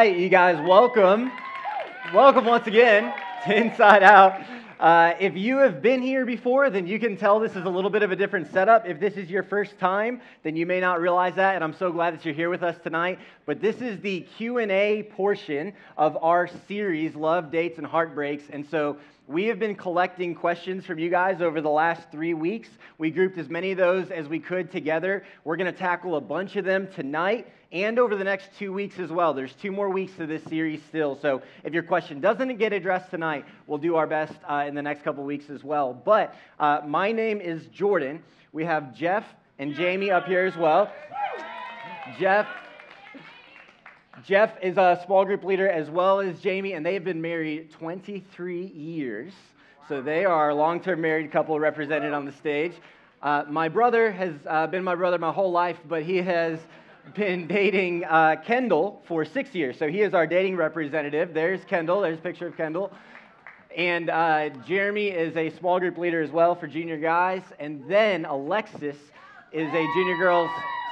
right, you guys, welcome. Welcome once again to Inside Out. If you have been here before, then you can tell this is a little bit of a different setup. If this is your first time, then you may not realize that, and I'm so glad that you're here with us tonight. But this is the Q&A portion of our series, Love, Dates, and Heartbreaks. And so we have been collecting questions from you guys over the last 3 weeks. We grouped as many of those as we could together. We're going to tackle a bunch of them tonight and over the next 2 weeks as well. There's 2 more weeks to this series still. So if your question doesn't get addressed tonight, we'll do our best in the next couple weeks as well. But my name is Jordan. We have Jeff and Jamie up here as well. Jeff is a small group leader as well as Jamie, and they have been married 23 years. So they are a long-term married couple represented on the stage. My brother has been my brother my whole life, but he has been dating Kendall for 6 years. So he is our dating representative. There's Kendall. There's a picture of Kendall. And Jeremy is a small group leader as well for junior guys. And then Alexis is a junior girls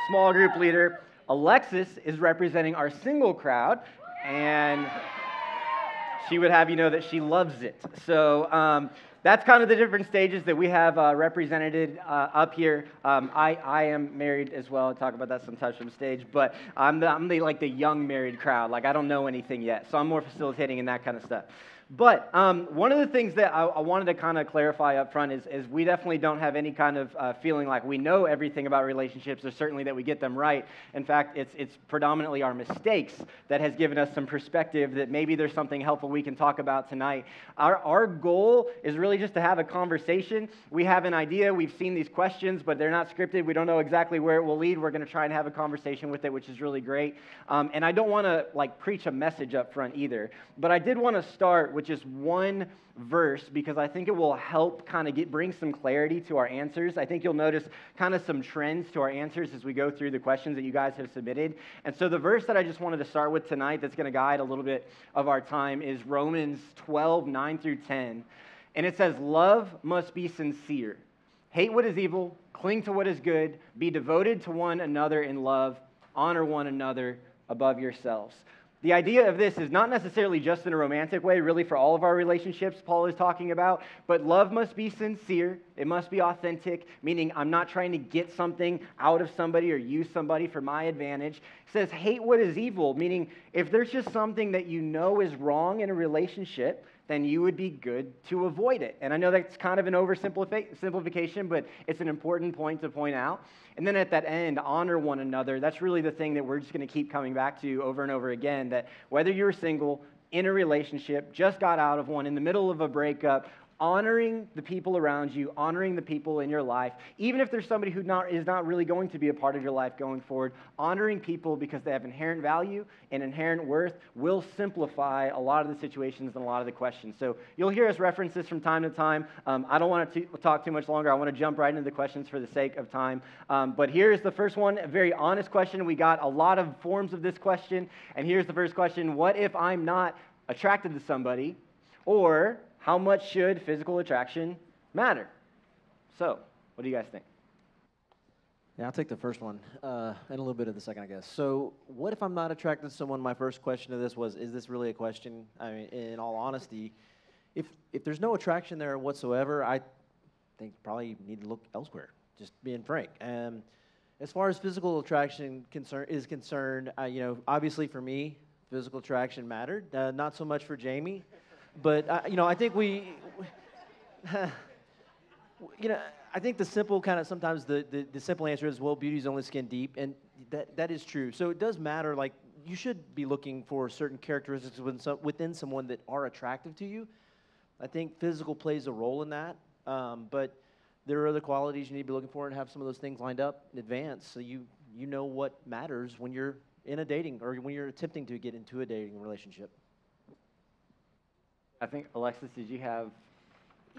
small group leader. Alexis is representing our single crowd, and she would have you know that she loves it. So that's kind of the different stages that we have represented up here. I am married as well. I'll talk about that sometimes from stage, but I'm the young married crowd. Like, I don't know anything yet, so I'm more facilitating and that kind of stuff. But one of the things that I wanted to kind of clarify up front is we definitely don't have any kind of feeling like we know everything about relationships, or certainly that we get them right. In fact, it's predominantly our mistakes that has given us some perspective that maybe there's something helpful we can talk about tonight. Our goal is really just to have a conversation. We have an idea. We've seen these questions, but they're not scripted. We don't know exactly where it will lead. We're going to try and have a conversation with it, which is really great. And I don't want to preach a message up front either, but I did want to start with just one verse because I think it will help kind of bring some clarity to our answers. I think you'll notice kind of some trends to our answers as we go through the questions that you guys have submitted. And so the verse that I just wanted to start with tonight that's going to guide a little bit of our time is Romans 12, 9 through 10. And it says, "Love must be sincere. Hate what is evil, cling to what is good, be devoted to one another in love, honor one another above yourselves." The idea of this is not necessarily just in a romantic way, really for all of our relationships Paul is talking about, but love must be sincere, it must be authentic, meaning I'm not trying to get something out of somebody or use somebody for my advantage. It says hate what is evil, meaning if there's just something that you know is wrong in a relationship, then you would be good to avoid it. And I know that's kind of an oversimplification, but it's an important point to point out. And then at that end, honor one another. That's really the thing that we're just going to keep coming back to over and over again, that whether you're single, in a relationship, just got out of one, in the middle of a breakup, honoring the people around you, honoring the people in your life, even if there's somebody who is not really going to be a part of your life going forward, honoring people because they have inherent value and inherent worth will simplify a lot of the situations and a lot of the questions. So you'll hear us reference this from time to time. I don't want to talk too much longer. I want to jump right into the questions for the sake of time. But here's the first one, a very honest question. We got a lot of forms of this question. And here's the first question: what if I'm not attracted to somebody? Or how much should physical attraction matter? So, what do you guys think? Yeah, I'll take the first one and a little bit of the second, I guess. So, what if I'm not attracted to someone? My first question to this was, is this really a question? I mean, in all honesty, if there's no attraction there whatsoever, I think probably you need to look elsewhere, just being frank. As far as physical attraction is concerned, obviously for me, physical attraction mattered. Not so much for Jamie. But, I think I think the simple kind of, sometimes the simple answer is, well, beauty's only skin deep, and that is true. So it does matter, you should be looking for certain characteristics within someone that are attractive to you. I think physical plays a role in that, but there are other qualities you need to be looking for and have some of those things lined up in advance so you know what matters when you're in a dating or when you're attempting to get into a dating relationship. I think, Alexis, did you have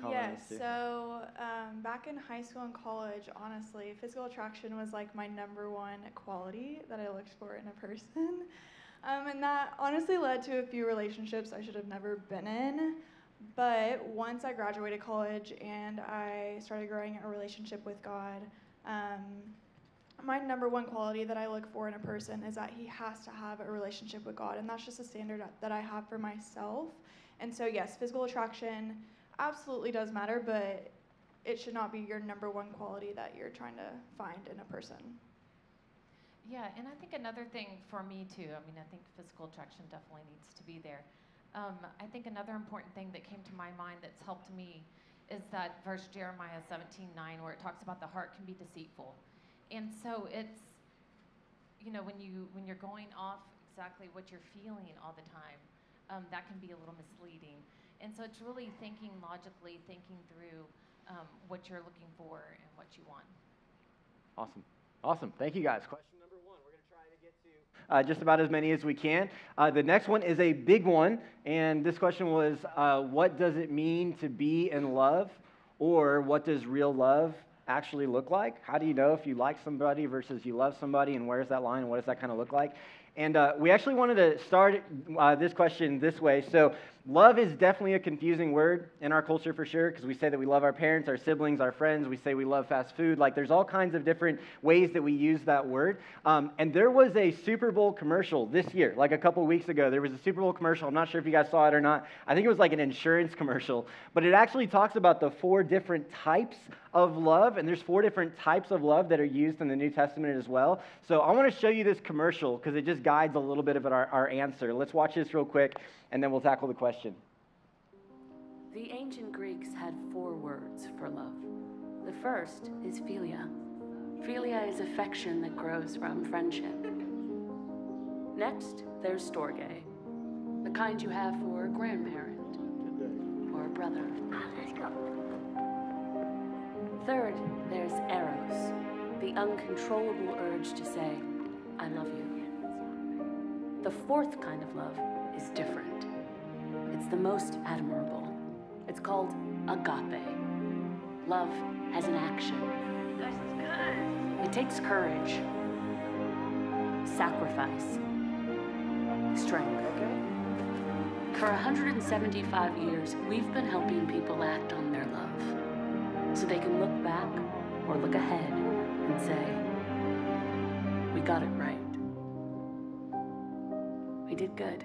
comments? Yes, so back in high school and college, honestly, physical attraction was my number one quality that I looked for in a person. And that honestly led to a few relationships I should have never been in. But once I graduated college and I started growing a relationship with God, my number one quality that I look for in a person is that he has to have a relationship with God, and that's just a standard that I have for myself. And so yes, physical attraction absolutely does matter, but it should not be your number one quality that you're trying to find in a person. Yeah, and I think another thing for me too, I mean, I think physical attraction definitely needs to be there. I think another important thing that came to my mind that's helped me is that verse Jeremiah 17:9, where it talks about the heart can be deceitful. And so it's, when you're going off exactly what you're feeling all the time, that can be a little misleading. And so it's really thinking logically, thinking through what you're looking for and what you want. Awesome. Thank you, guys. Question number one. We're going to try to get to just about as many as we can. The next one is a big one, and this question was, what does it mean to be in love, or what does real love actually look like? How do you know if you like somebody versus you love somebody, and where's that line, and what does that kind of look like? And we actually wanted to start this question this way. So love is definitely a confusing word in our culture for sure, because we say that we love our parents, our siblings, our friends. We say we love fast food. Like, there's all kinds of different ways that we use that word. And there was a Super Bowl commercial this year, like a couple weeks ago. There was a Super Bowl commercial. I'm not sure if you guys saw it or not. I think it was like an insurance commercial. But it actually talks about the 4 different types of love, and there's 4 different types of love that are used in the New Testament as well. So I want to show you this commercial because it just guides a little bit of our answer. Let's watch this real quick, and then we'll tackle the question. The ancient Greeks had 4 words for love. The first is philia. Philia is affection that grows from friendship. Next, there's storge, the kind you have for a grandparent or a brother. Third, there's eros, the uncontrollable urge to say, I love you. The 4th kind of love is different. It's the most admirable. It's called agape. Love as an action. This is good. It takes courage, sacrifice, strength. For 175 years, we've been helping people act on their love so they can look back or look ahead and say, we got it right. We did good.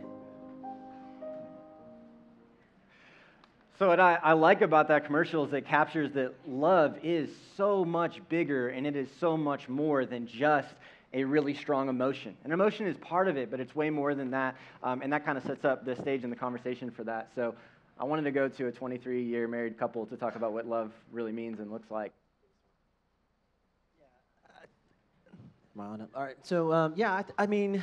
So what I like about that commercial is it captures that love is so much bigger, and it is so much more than just a really strong emotion. An emotion is part of it, but it's way more than that, and that kind of sets up the stage and the conversation for that. So I wanted to go to a 23-year married couple to talk about what love really means and looks like. Am I on? All right. So I mean,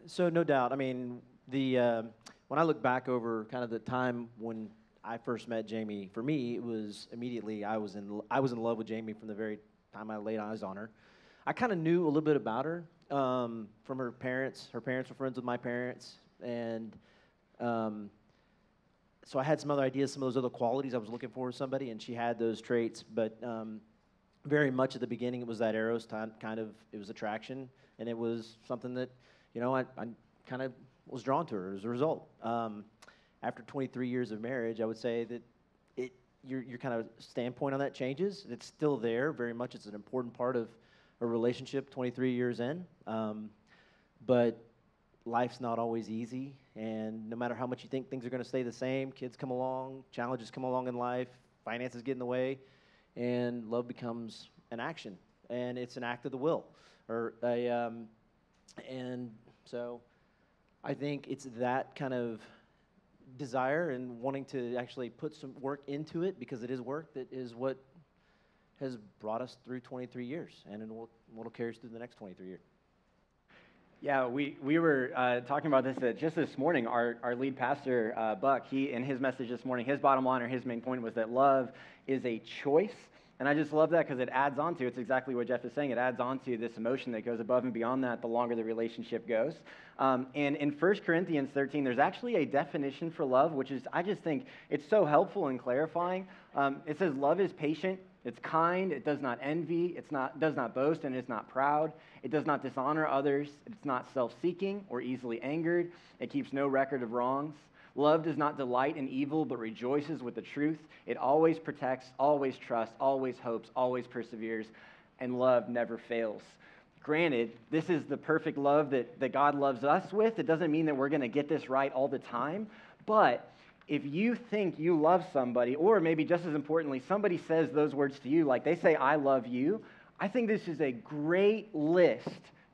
so no doubt. I mean, when I look back over kind of the time when I first met Jamie, for me it was immediately I was in love with Jamie from the very time I laid eyes on her. I kind of knew a little bit about her from her parents. Her parents were friends with my parents, and so I had some other ideas, some of those other qualities I was looking for in somebody, and she had those traits. But very much at the beginning, it was that eros kind of, it was attraction, and it was something that, I kind of was drawn to her as a result. After 23 years of marriage, I would say that your kind of standpoint on that changes. It's still there very much. It's an important part of a relationship 23 years in. But life's not always easy, and no matter how much you think things are going to stay the same, kids come along, challenges come along in life, finances get in the way, and love becomes an action, and it's an act of the will. And so I think it's that kind of desire and wanting to actually put some work into it, because it is work, that is what has brought us through 23 years, and it will carry us through the next 23 years. Yeah, we were talking about this just this morning. Our lead pastor, Buck, in his message this morning, his bottom line or his main point was that love is a choice. And I just love that because it adds on to, it's exactly what Jeff is saying, it adds on to this emotion that goes above and beyond that the longer the relationship goes. And in 1 Corinthians 13, there's actually a definition for love, which is, I just think it's so helpful and clarifying. It says, love is patient, it's kind, it does not envy, does not boast, and is not proud. It does not dishonor others, it's not self-seeking or easily angered. It keeps no record of wrongs. Love does not delight in evil, but rejoices with the truth. It always protects, always trusts, always hopes, always perseveres. and love never fails. Granted, this is the perfect love that God loves us with. It doesn't mean that we're going to get this right all the time, but if you think you love somebody, or maybe just as importantly, somebody says those words to you, like they say, I love you, I think this is a great list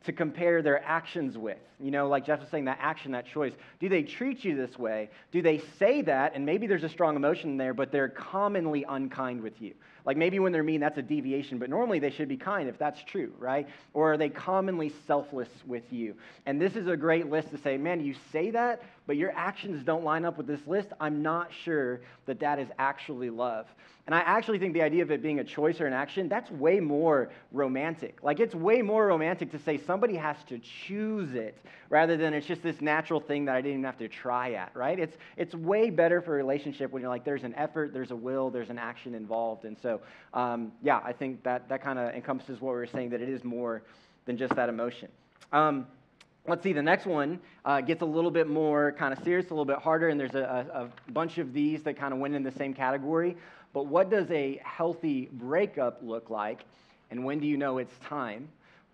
to compare their actions with. You know, like Jeff was saying, that action, that choice. Do they treat you this way? Do they say that, and maybe there's a strong emotion there, but they're commonly unkind with you? Like maybe when they're mean, that's a deviation, but normally they should be kind if that's true, right? Or are they commonly selfless with you? And this is a great list to say, man, you say that, but your actions don't line up with this list. I'm not sure that that is actually love. And I actually think the idea of it being a choice or an action, that's way more romantic. Like it's way more romantic to say somebody has to choose it rather than it's just this natural thing that I didn't even have to try at, right? It's way better for a relationship when you're like, there's an effort, there's a will, there's an action involved. And so, yeah, I think that kind of encompasses what we were saying, that it is more than just that emotion. Let's see, the next one gets a little bit more kind of serious, a little bit harder, and there's a bunch of these that kind of went in the same category. But what does a healthy breakup look like, and when do you know it's time?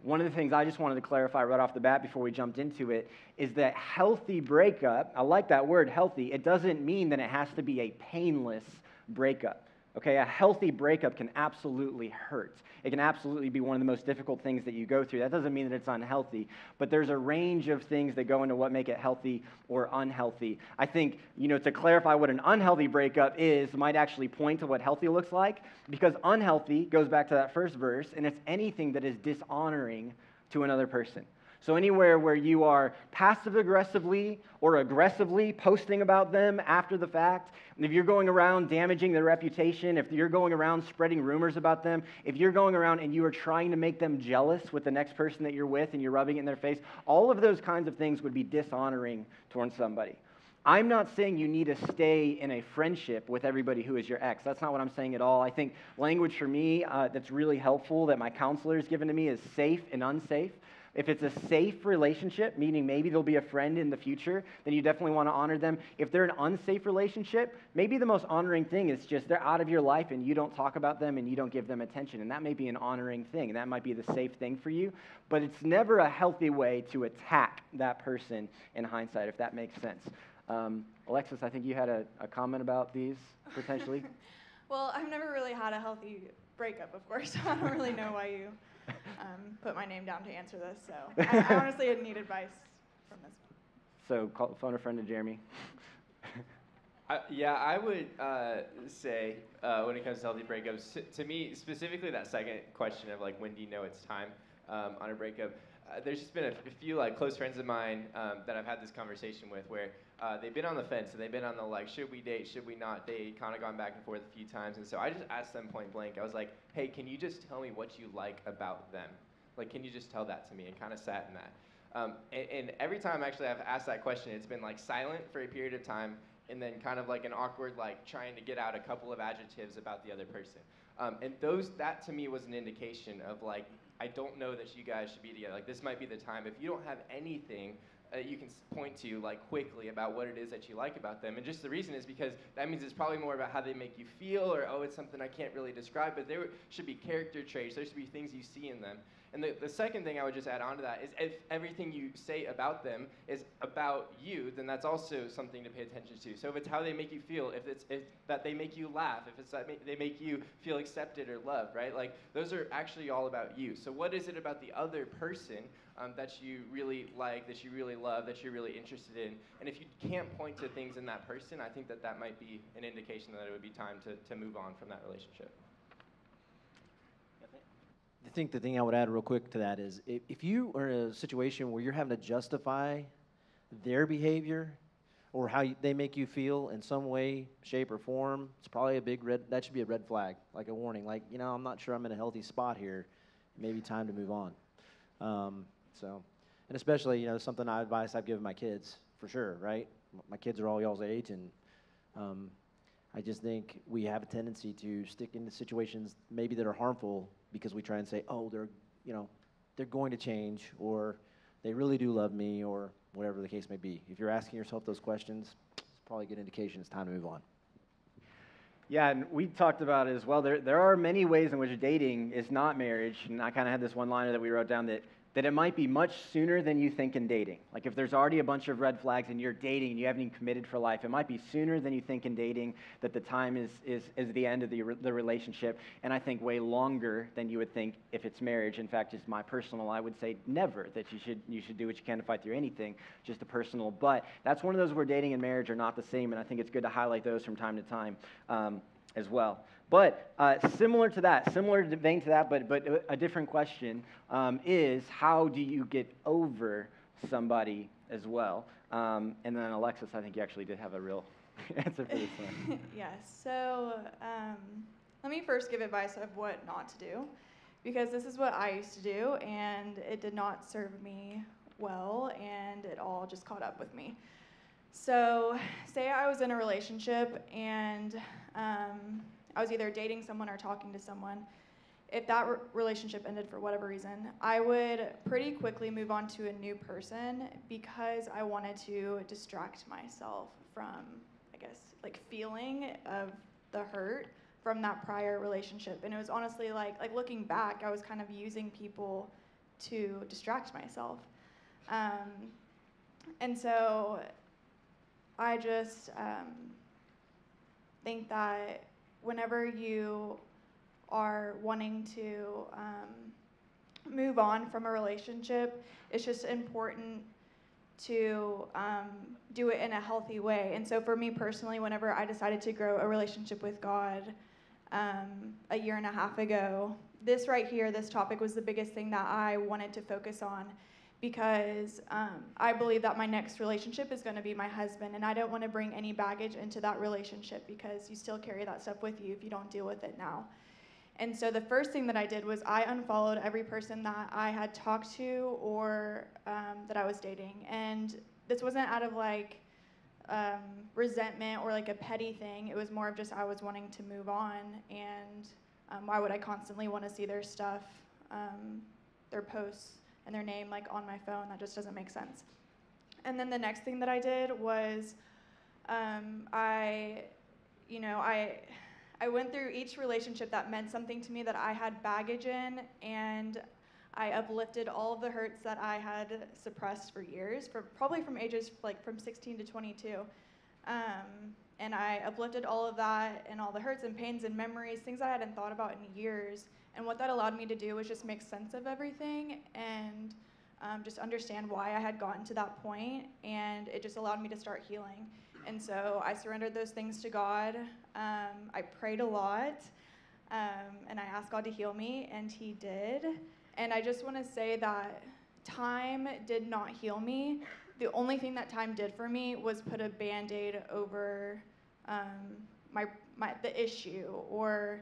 One of the things I just wanted to clarify right off the bat before we jumped into it is that healthy breakup, I like that word, healthy, it doesn't mean that it has to be a painless breakup. Okay, a healthy breakup can absolutely hurt. It can absolutely be one of the most difficult things that you go through. That doesn't mean that it's unhealthy, but there's a range of things that go into what make it healthy or unhealthy. I think, to clarify what an unhealthy breakup is might actually point to what healthy looks like, because unhealthy goes back to that first verse, and it's anything that is dishonoring to another person. So anywhere where you are passive-aggressively or aggressively posting about them after the fact, and if you're going around damaging their reputation, if you're going around spreading rumors about them, if you're going around and you are trying to make them jealous with the next person that you're with and you're rubbing it in their face, all of those kinds of things would be dishonoring towards somebody. I'm not saying you need to stay in a friendship with everybody who is your ex. That's not what I'm saying at all. I think language for me that's really helpful that my counselor has given to me is safe and unsafe. If it's a safe relationship, meaning maybe they'll be a friend in the future, then you definitely want to honor them. If they're an unsafe relationship, maybe the most honoring thing is just they're out of your life and you don't talk about them and you don't give them attention. And that may be an honoring thing, and that might be the safe thing for you. But it's never a healthy way to attack that person in hindsight, if that makes sense. Alexis, I think you had a comment about these, potentially? Well, I've never really had a healthy breakup, of course, so I don't really know why you put my name down to answer this. So I honestly need advice from this one. So phone a friend to Jeremy. I would say when it comes to healthy breakups, to me, specifically that second question of like, when do you know it's time on a breakup, there's just been a few like close friends of mine that I've had this conversation with where they've been on the fence, and they've been on the like, should we date, should we not date, kind of gone back and forth a few times. And so I just asked them point blank, I was like, hey, can you just tell me what you like about them? Like, can you just tell that to me? And kind of sat in that. And every time actually I've asked that question, it's been like silent for a period of time, and then kind of like an awkward, like trying to get out a couple of adjectives about the other person. And that to me was an indication of like, I don't know that you guys should be together. Like, this might be the time. If you don't have anything you can point to like quickly about what it is that you like about them. And just the reason is because that means it's probably more about how they make you feel, or, oh, it's something I can't really describe, but there should be character traits. There should be things you see in them. And the second thing I would just add on to that is if everything you say about them is about you, then that's also something to pay attention to. So if it's how they make you feel, if that they make you laugh, if it's that they make you feel accepted or loved, right? Like, those are actually all about you. So what is it about the other person that you really like, that you really love, that you're really interested in? And if you can't point to things in that person, I think that might be an indication that it would be time to move on from that relationship. I think the thing I would add real quick to that is if you are in a situation where you're having to justify their behavior or how they make you feel in some way, shape, or form, it's probably that should be a red flag, like a warning. Like, I'm not sure I'm in a healthy spot here. Maybe time to move on. And especially, something I've given my kids, for sure, right? My kids are all y'all's age, and I just think we have a tendency to stick into situations maybe that are harmful because we try and say, oh, they're going to change, or they really do love me, or whatever the case may be. If you're asking yourself those questions, it's probably a good indication it's time to move on. Yeah, and we talked about it as well. There are many ways in which dating is not marriage, and I kind of had this one-liner that we wrote down that it might be much sooner than you think in dating. Like if there's already a bunch of red flags and you're dating and you haven't even committed for life, it might be sooner than you think in dating that the time is the end of the relationship, and I think way longer than you would think if it's marriage. In fact, just my personal, I would say never, that you should do what you can to fight through anything, just a personal. But that's one of those where dating and marriage are not the same, and I think it's good to highlight those from time to time as well. But similar vein to that, but a different question is how do you get over somebody as well? And then Alexis, I think you actually did have a real answer for this one. Yes. So let me first give advice of what not to do, because this is what I used to do, and it did not serve me well, and it all just caught up with me. So say I was in a relationship and I was either dating someone or talking to someone. If that relationship ended for whatever reason, I would pretty quickly move on to a new person because I wanted to distract myself from, I guess, like feeling of the hurt from that prior relationship. And it was honestly like looking back, I was kind of using people to distract myself. And so I just think that whenever you are wanting to move on from a relationship, it's just important to do it in a healthy way. And so for me personally, whenever I decided to grow a relationship with God a year and a half ago, this right here, this topic was the biggest thing that I wanted to focus on, because I believe that my next relationship is going to be my husband, and I don't want to bring any baggage into that relationship, because you still carry that stuff with you if you don't deal with it now. And so the first thing that I did was I unfollowed every person that I had talked to or that I was dating. And this wasn't out of like resentment or like a petty thing. It was more of just I was wanting to move on, and why would I constantly want to see their stuff, their posts, and their name like on my phone? That just doesn't make sense. And then the next thing that I did was I went through each relationship that meant something to me that I had baggage in, and I uplifted all of the hurts that I had suppressed for years, probably from ages like from 16 to 22. And I uplifted all of that and all the hurts and pains and memories, things I hadn't thought about in years. And what that allowed me to do was just make sense of everything and just understand why I had gotten to that point. And it just allowed me to start healing. And so I surrendered those things to God. I prayed a lot, and I asked God to heal me, and He did. And I just want to say that time did not heal me. The only thing that time did for me was put a Band-Aid over the issue, or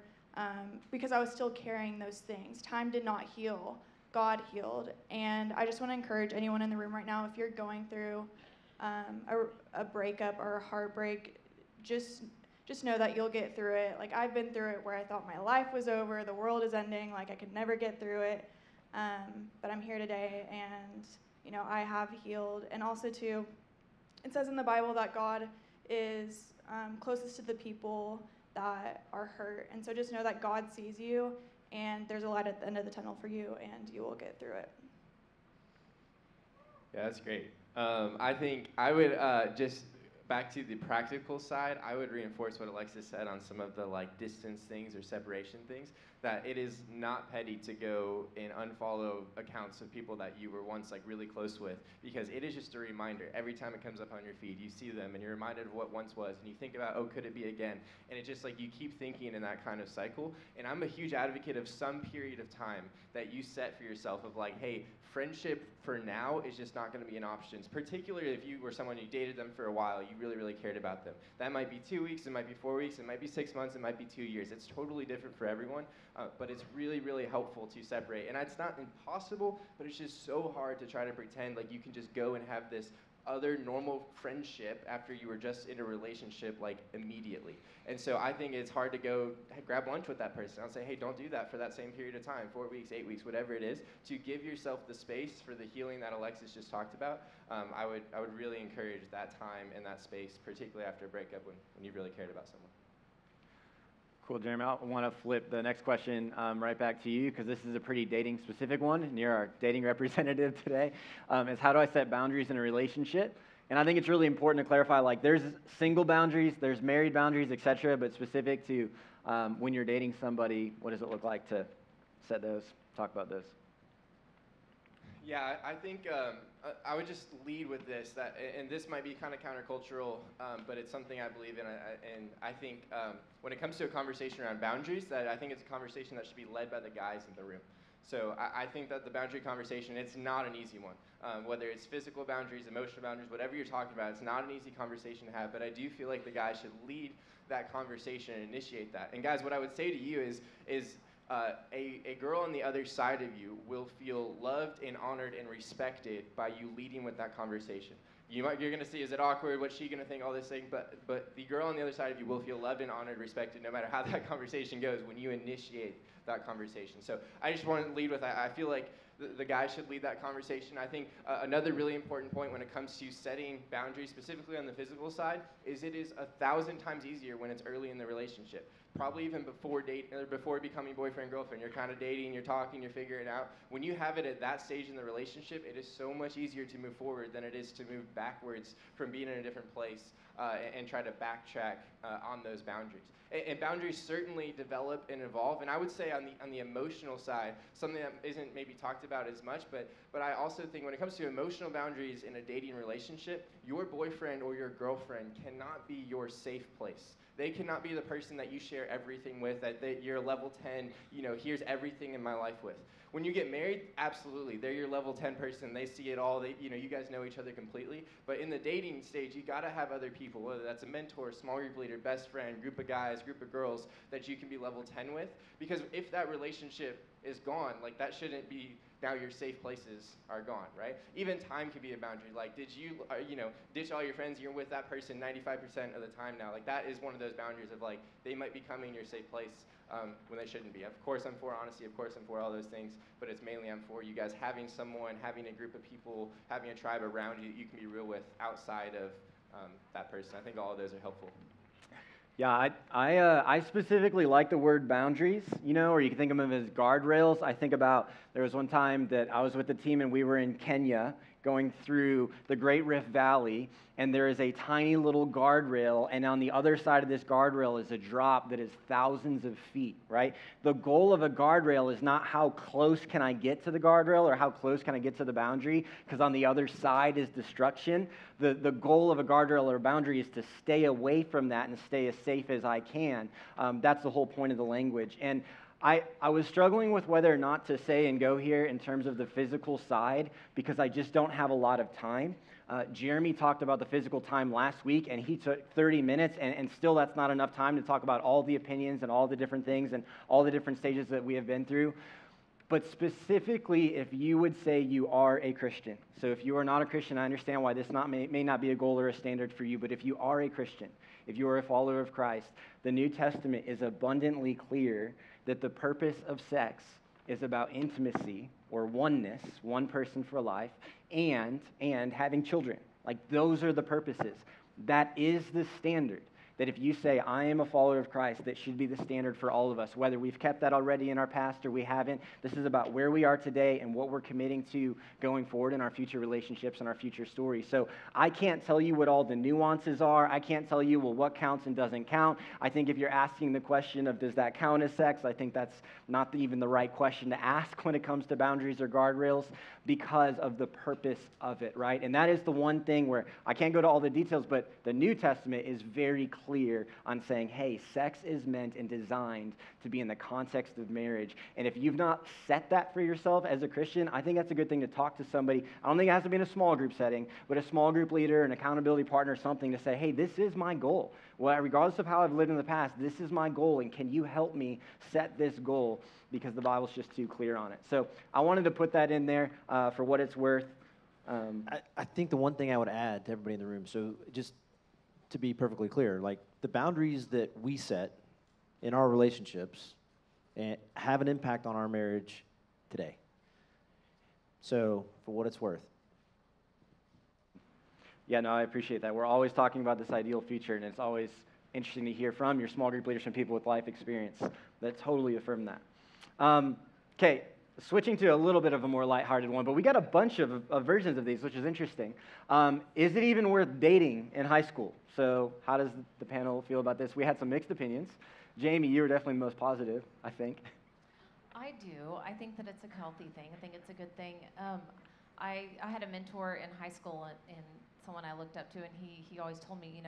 because I was still carrying those things. Time did not heal. God healed. And I just want to encourage anyone in the room right now, if you're going through a breakup or a heartbreak, just know that you'll get through it. Like, I've been through it where I thought my life was over, the world is ending, like I could never get through it. But I'm here today, and I have healed. And also too, it says in the Bible that God is closest to the people that are hurt. And so just know that God sees you, and there's a light at the end of the tunnel for you, and you will get through it. Yeah, that's great. I think I would just back to the practical side, I would reinforce what Alexis said on some of the like distance things or separation things, that it is not petty to go and unfollow accounts of people that you were once like really close with, because it is just a reminder. Every time it comes up on your feed, you see them and you're reminded of what once was, and you think about, oh, could it be again? And it's just like you keep thinking in that kind of cycle. And I'm a huge advocate of some period of time that you set for yourself of like, hey, friendship for now is just not going to be an option, particularly if you were someone you dated them for a while, you really, really cared about them. That might be 2 weeks, it might be 4 weeks, it might be 6 months, it might be 2 years. It's totally different for everyone, but it's really, really helpful to separate. And it's not impossible, but it's just so hard to try to pretend like you can just go and have this other normal friendship after you were just in a relationship like immediately. And so I think it's hard to go grab lunch with that person. I'll say, hey, don't do that for that same period of time, 4 weeks, 8 weeks, whatever it is, to give yourself the space for the healing that Alexis just talked about. I would really encourage that time and that space, particularly after a breakup when you really cared about someone. Cool, Jeremy. I want to flip the next question right back to you because this is a pretty dating-specific one, and you're our dating representative today. Is how do I set boundaries in a relationship? And I think it's really important to clarify, like, there's single boundaries, there's married boundaries, etc., but specific to when you're dating somebody, what does it look like to set those, talk about those? Yeah, I think I would just lead with this, and this might be kind of countercultural, but it's something I believe in, and I think when it comes to a conversation around boundaries, that I think it's a conversation that should be led by the guys in the room. So I think that the boundary conversation, it's not an easy one. Whether it's physical boundaries, emotional boundaries, whatever you're talking about, it's not an easy conversation to have, but I do feel like the guys should lead that conversation and initiate that. And guys, what I would say to you is a girl on the other side of you will feel loved and honored and respected by you leading with that conversation. You're going to see, is it awkward? What's she going to think? All this thing. But the girl on the other side of you will feel loved and honored, respected, no matter how that conversation goes when you initiate that conversation. So I just want to lead with that. I feel like the guys should lead that conversation. I think another really important point when it comes to setting boundaries, specifically on the physical side, is it is 1,000 times easier when it's early in the relationship. Probably even before before becoming boyfriend, girlfriend. You're kind of dating, you're talking, you're figuring it out. When you have it at that stage in the relationship, it is so much easier to move forward than it is to move backwards from being in a different place and try to backtrack on those boundaries. And boundaries certainly develop and evolve. And I would say on the emotional side, something that isn't maybe talked about as much, but I also think when it comes to emotional boundaries in a dating relationship, your boyfriend or your girlfriend cannot be your safe place. They cannot be the person that you share everything with, that you're level 10, here's everything in my life with. When you get married, absolutely, they're your level 10 person. They see it all. You guys know each other completely. But in the dating stage, you got to have other people, whether that's a mentor, small group leader, best friend, group of guys, group of girls that you can be level 10 with. Because if that relationship is gone, like that shouldn't be now your safe places are gone, right? Even time can be a boundary. Like, did you, ditch all your friends, you're with that person 95% of the time now. Like, that is one of those boundaries of, like, they might be coming your safe place when they shouldn't be. Of course, I'm for honesty. Of course, I'm for all those things. But it's mainly I'm for you guys having someone, having a group of people, having a tribe around you that you can be real with outside of that person. I think all of those are helpful. Yeah, I specifically like the word boundaries, or you can think of them as guardrails. I think about, there was one time that I was with the team and we were in Kenya going through the Great Rift Valley, and there is a tiny little guardrail, and on the other side of this guardrail is a drop that is thousands of feet, right? The goal of a guardrail is not how close can I get to the guardrail or how close can I get to the boundary, because on the other side is destruction. The goal of a guardrail or a boundary is to stay away from that and stay as safe as I can. That's the whole point of the language. And I was struggling with whether or not to say and go here in terms of the physical side because I just don't have a lot of time. Jeremy talked about the physical time last week, and he took 30 minutes, and still that's not enough time to talk about all the opinions and all the different things and all the different stages that we have been through. But specifically, if you would say you are a Christian, so if you are not a Christian, I understand why this may not be a goal or a standard for you, but if you are a Christian, if you are a follower of Christ, the New Testament is abundantly clear that the purpose of sex is about intimacy or oneness, one person for life, and having children. Like, those are the purposes. That is the standard. That if you say, I am a follower of Christ, that should be the standard for all of us. Whether we've kept that already in our past or we haven't, this is about where we are today and what we're committing to going forward in our future relationships and our future stories. So I can't tell you what all the nuances are. I can't tell you, well, what counts and doesn't count. I think if you're asking the question of does that count as sex, I think that's not even the right question to ask when it comes to boundaries or guardrails because of the purpose of it, right? And that is the one thing where I can't go to all the details, but the New Testament is very clear on saying, hey, sex is meant and designed to be in the context of marriage. And if you've not set that for yourself as a Christian, I think that's a good thing to talk to somebody. I don't think it has to be in a small group setting, but a small group leader, an accountability partner, something to say, hey, this is my goal. Well, regardless of how I've lived in the past, this is my goal, and can you help me set this goal? Because the Bible's just too clear on it. So I wanted to put that in there for what it's worth. I think the one thing I would add to everybody in the room, so just to be perfectly clear, like the boundaries that we set in our relationships have an impact on our marriage today. So for what it's worth. Yeah, no, I appreciate that. We're always talking about this ideal future, and it's always interesting to hear from your small group leaders, from people with life experience that totally affirm that. Okay, switching to a little bit of a more lighthearted one, but we got a bunch of versions of these, which is interesting. Is it even worth dating in high school? So how does the panel feel about this? We had some mixed opinions. Jamie, you were definitely the most positive, I think. I do. I think that it's a healthy thing. I think it's a good thing. I had a mentor in high school and someone I looked up to, and he always told me,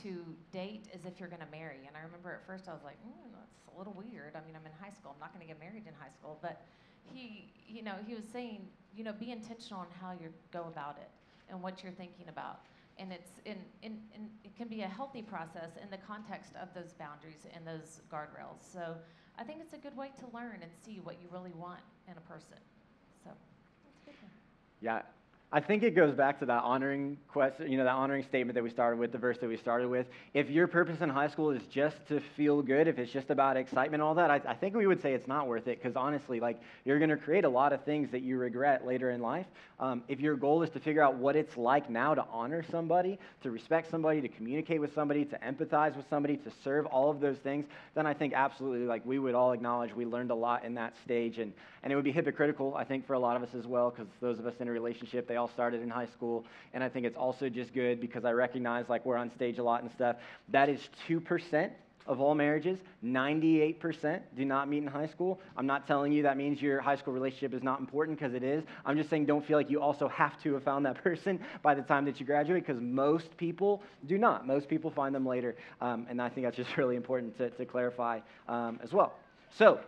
to date as if you're going to marry. And I remember at first I was like, that's a little weird. I mean, I'm in high school. I'm not going to get married in high school. But he was saying, be intentional on how you go about it and what you're thinking about. And it can be a healthy process in the context of those boundaries and those guardrails. So I think it's a good way to learn and see what you really want in a person. So it's a good one. Yeah, I think it goes back to that honoring question, that honoring statement that we started with, the verse that we started with. If your purpose in high school is just to feel good, if it's just about excitement and all that, I think we would say it's not worth it, because honestly, you're going to create a lot of things that you regret later in life. If your goal is to figure out what it's like now to honor somebody, to respect somebody, to communicate with somebody, to empathize with somebody, to serve, all of those things, then I think absolutely, we would all acknowledge we learned a lot in that stage, and it would be hypocritical, I think, for a lot of us as well, because those of us in a relationship, they all started in high school, and I think it's also just good because I recognize, we're on stage a lot and stuff. That is 2% of all marriages. 98% do not meet in high school. I'm not telling you that means your high school relationship is not important, because it is. I'm just saying don't feel like you also have to have found that person by the time that you graduate, because most people do not. Most people find them later, and I think that's just really important to clarify as well. So,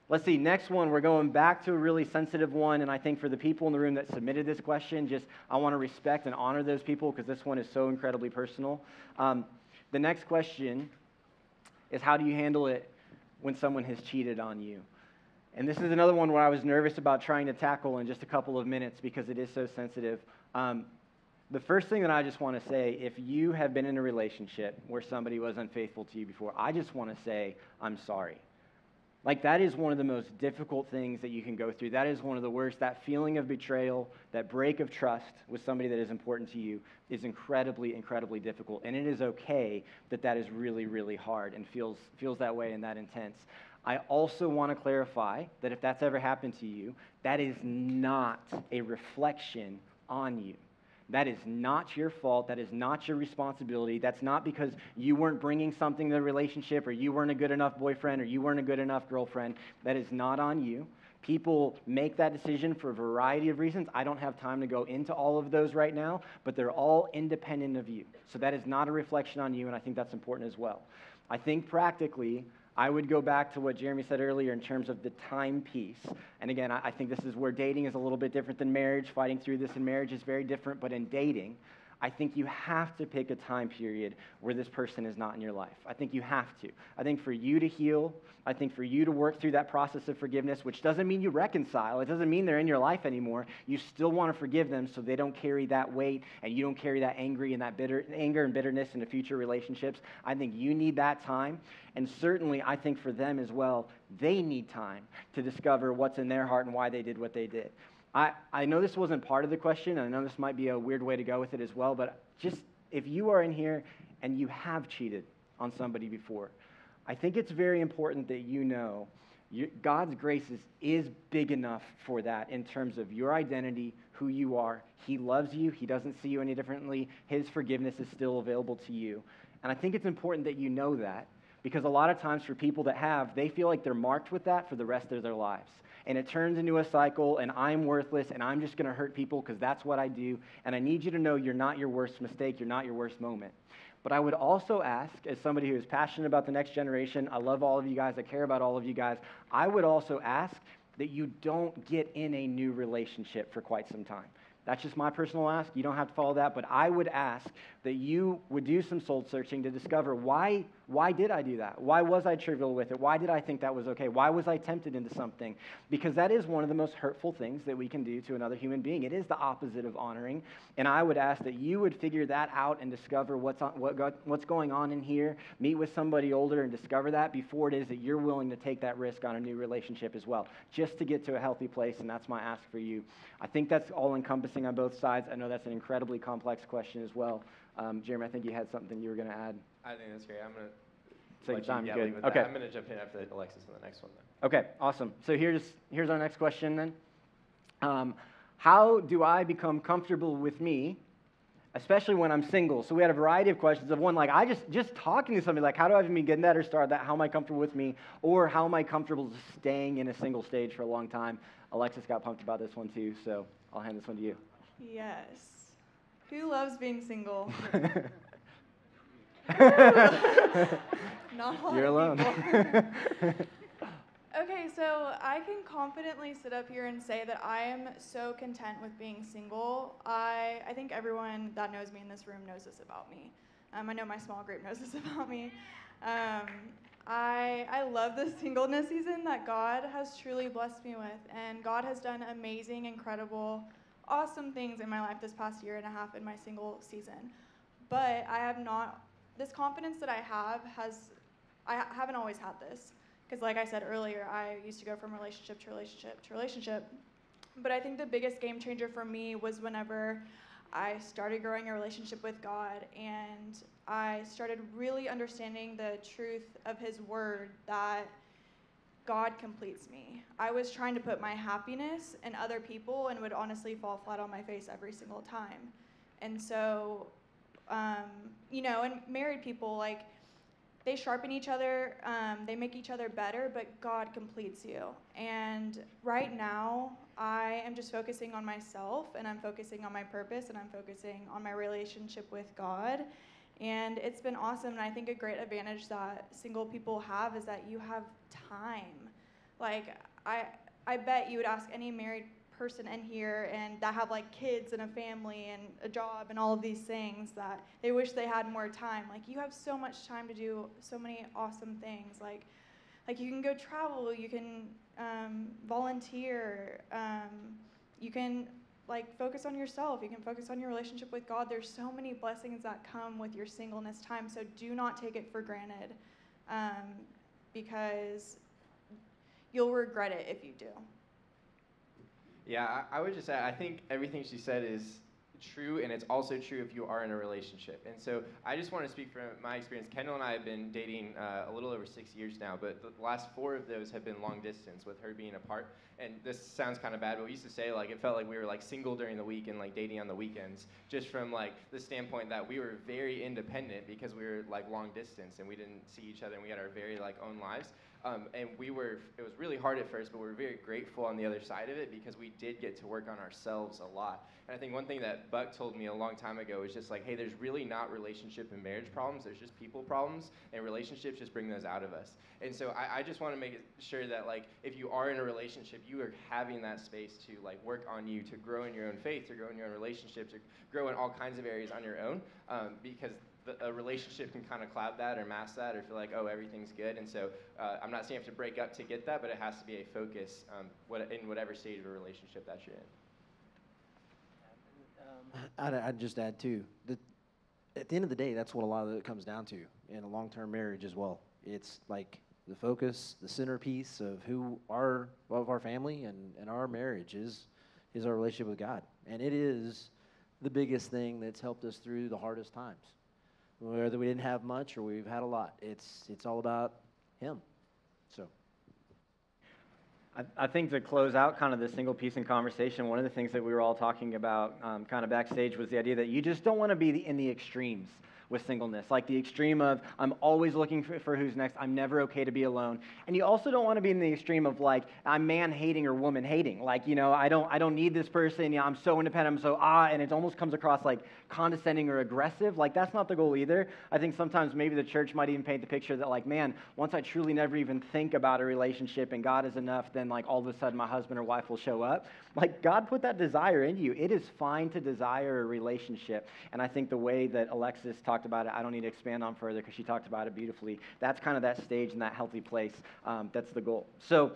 let's see, next one, we're going back to a really sensitive one, and I think for the people in the room that submitted this question, I want to respect and honor those people, because this one is so incredibly personal. The next question is, how do you handle it when someone has cheated on you? And this is another one where I was nervous about trying to tackle in just a couple of minutes, because it is so sensitive. The first thing that I just want to say, if you have been in a relationship where somebody was unfaithful to you before, I just want to say, I'm sorry. That is one of the most difficult things that you can go through. That is one of the worst. That feeling of betrayal, that break of trust with somebody that is important to you is incredibly, incredibly difficult. And it is okay that is really, really hard and feels that way and that intense. I also want to clarify that if that's ever happened to you, that is not a reflection on you. That is not your fault. That is not your responsibility. That's not because you weren't bringing something to the relationship, or you weren't a good enough boyfriend, or you weren't a good enough girlfriend. That is not on you. People make that decision for a variety of reasons. I don't have time to go into all of those right now, but they're all independent of you. So that is not a reflection on you, and I think that's important as well. I think practically, I would go back to what Jeremy said earlier in terms of the time piece. And again, I think this is where dating is a little bit different than marriage. Fighting through this in marriage is very different. But in dating, I think you have to pick a time period where this person is not in your life. I think you have to. I think for you to heal, I think for you to work through that process of forgiveness, which doesn't mean you reconcile. It doesn't mean they're in your life anymore. You still want to forgive them so they don't carry that weight and you don't carry that anger and bitterness into future relationships. I think you need that time. And certainly, I think for them as well, they need time to discover what's in their heart and why they did what they did. I know this wasn't part of the question, and I know this might be a weird way to go with it as well, but just if you are in here and you have cheated on somebody before, I think it's very important that you know God's grace is big enough for that in terms of your identity, who you are. He loves you. He doesn't see you any differently. His forgiveness is still available to you. And I think it's important that you know that, because a lot of times for people that they feel like they're marked with that for the rest of their lives. And it turns into a cycle, and I'm worthless, and I'm just going to hurt people because that's what I do. And I need you to know you're not your worst mistake. You're not your worst moment. But I would also ask, as somebody who is passionate about the next generation, I love all of you guys, I care about all of you guys, I would also ask that you don't get in a new relationship for quite some time. That's just my personal ask. You don't have to follow that, but I would ask that you would do some soul searching to discover why did I do that? Why was I trivial with it? Why did I think that was okay? Why was I tempted into something? Because that is one of the most hurtful things that we can do to another human being. It is the opposite of honoring, and I would ask that you would figure that out and discover what's going on in here, meet with somebody older and discover that before it is that you're willing to take that risk on a new relationship as well, just to get to a healthy place, and that's my ask for you. I think that's all-encompassing on both sides. I know that's an incredibly complex question as well. Jeremy, I think you had something you were going to add. I think that's great. I'm going to Take your time. leave Good. with Okay. that. I'm going to jump in after Alexis on the next one, though. Okay, awesome. So here's our next question then. How do I become comfortable with me, especially when I'm single? So we had a variety of questions of one, like I just talking to somebody, like how do I even begin that or start that? How am I comfortable with me? Or how am I comfortable just staying in a single stage for a long time? Alexis got pumped about this one too, so I'll hand this one to you. Yes. Who loves being single? Not a lot You're of alone. people. Okay, so I can confidently sit up here and say that I am so content with being single. I think everyone that knows me in this room knows this about me. I know my small group knows this about me. I love the singleness season that God has truly blessed me with, and God has done amazing, incredible, awesome things in my life this past year and a half in my single season. But I have not, this confidence that I haven't always had this. Because like I said earlier, I used to go from relationship to relationship to relationship. But I think the biggest game changer for me was whenever I started growing a relationship with God and I started really understanding the truth of His Word that God completes me. I was trying to put my happiness in other people and would honestly fall flat on my face every single time. And so, and married people, like, they sharpen each other, they make each other better, but God completes you. And right now, I am just focusing on myself, and I'm focusing on my purpose, and I'm focusing on my relationship with God. And it's been awesome, and I think a great advantage that single people have is that you have time. Like, I bet you would ask any married person in here and that have like kids and a family and a job and all of these things that they wish they had more time. Like, you have so much time to do so many awesome things. Like you can go travel, you can volunteer, you can like focus on yourself, you can focus on your relationship with God. There's so many blessings that come with your singleness time, so do not take it for granted, because you'll regret it if you do. Yeah, I would just add, I think everything she said is true, and it's also true if you are in a relationship. And so I just want to speak from my experience. Kendall and I have been dating a little over 6 years now, but the last 4 of those have been long distance, with her being apart. And this sounds kind of bad, but we used to say, like, it felt like we were like single during the week and like dating on the weekends, just from like the standpoint that we were very independent because we were like long distance and we didn't see each other and we had our very like own lives. And it was really hard at first, but we were very grateful on the other side of it because we did get to work on ourselves a lot. And I think one thing that Buck told me a long time ago was just like, hey, there's really not relationship and marriage problems, there's just people problems, and relationships just bring those out of us. And so I just want to make sure that, like, if you are in a relationship, you are having that space to like work on you, to grow in your own faith, to grow in your own relationships, to grow in all kinds of areas on your own, because a relationship can kind of cloud that or mask that or feel like, oh, everything's good. And so I'm not saying you have to break up to get that, but it has to be a focus in whatever stage of a relationship that you're in. I'd just add, too, that at the end of the day, that's what a lot of it comes down to in a long-term marriage as well. It's like the focus, the centerpiece of our family and our marriage is our relationship with God. And it is the biggest thing that's helped us through the hardest times. Whether we didn't have much or we've had a lot, it's all about Him. So, I think to close out kind of the single piece in conversation, one of the things that we were all talking about kind of backstage was the idea that you just don't want to be in the extremes with singleness, like the extreme of I'm always looking for who's next, I'm never okay to be alone. And you also don't want to be in the extreme of like I'm man hating or woman hating, like, you know, I don't need this person, I'm so independent, I'm so and it almost comes across like condescending or aggressive. Like, that's not the goal either. I think sometimes maybe the church might even paint the picture that like, man, once I truly never even think about a relationship and God is enough, then like all of a sudden my husband or wife will show up. Like, God put that desire in you. It is fine to desire a relationship. And I think the way that Alexis talked about it, I don't need to expand on further because she talked about it beautifully. That's kind of that stage and that healthy place. That's the goal. So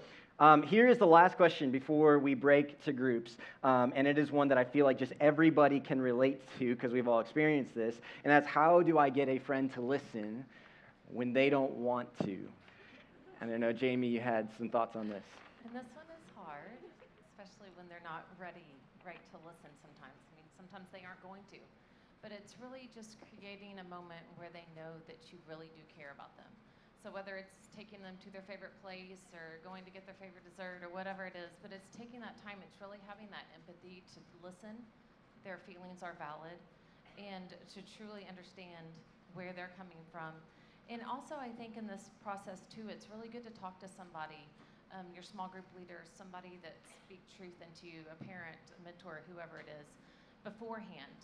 here is the last question before we break to groups. And it is one that I feel like just everybody can relate to because we've all experienced this. And that's, how do I get a friend to listen when they don't want to? And I know, Jamie, you had some thoughts on this. And this one is hard, especially when they're not ready, right, to listen sometimes. I mean, sometimes they aren't going to. but it's really just creating a moment where they know that you really do care about them. So whether it's taking them to their favorite place or going to get their favorite dessert or whatever it is, but it's taking that time, it's really having that empathy to listen, their feelings are valid, and to truly understand where they're coming from. And also I think in this process too, it's really good to talk to somebody, your small group leader, somebody that speaks truth into you, a parent, a mentor, whoever it is, beforehand,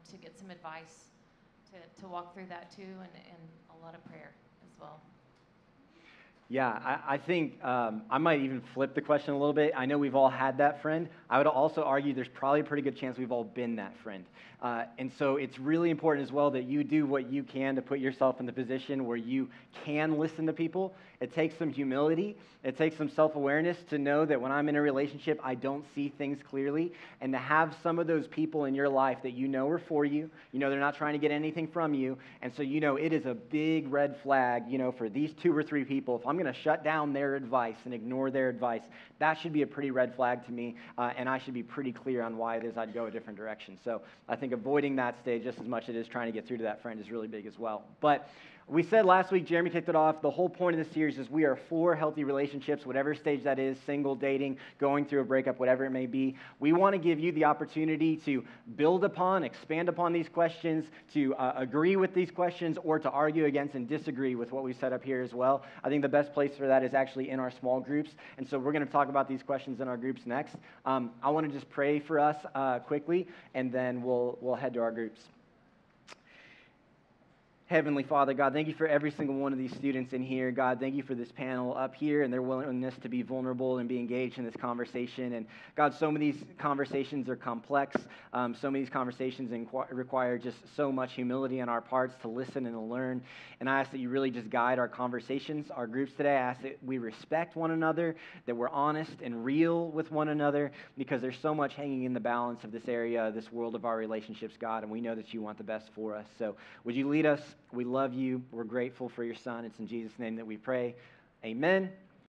to get some advice, to walk through that too, and a lot of prayer as well. Yeah, I think I might even flip the question a little bit. I know we've all had that friend. I would also argue there's probably a pretty good chance we've all been that friend. And so it's really important as well that you do what you can to put yourself in the position where you can listen to people. It takes some humility. It takes some self-awareness to know that when I'm in a relationship, I don't see things clearly. And to have some of those people in your life that you know are for you, you know they're not trying to get anything from you, and so you know it is a big red flag, you know, for these 2 or 3 people. If I'm going to shut down their advice and ignore their advice, that should be a pretty red flag to me, and I should be pretty clear on why it is I'd go a different direction. So I think avoiding that stage just as much as it is trying to get through to that friend is really big as well. But we said last week, Jeremy kicked it off, the whole point of this series is we are for healthy relationships, whatever stage that is, single, dating, going through a breakup, whatever it may be. We want to give you the opportunity to build upon, expand upon these questions, to agree with these questions, or to argue against and disagree with what we set up here as well. I think the best place for that is actually in our small groups, and so we're going to talk about these questions in our groups next. I want to just pray for us quickly, and then we'll head to our groups. Heavenly Father, God, thank you for every single one of these students in here. God, thank you for this panel up here and their willingness to be vulnerable and be engaged in this conversation. And God, so many of these conversations are complex. So many of these conversations require just so much humility on our parts to listen and to learn. And I ask that you really just guide our conversations, our groups today. I ask that we respect one another, that we're honest and real with one another, because there's so much hanging in the balance of this area, this world of our relationships, God, and we know that you want the best for us. So would you lead us? We love you. We're grateful for your Son. It's in Jesus' name that we pray. Amen.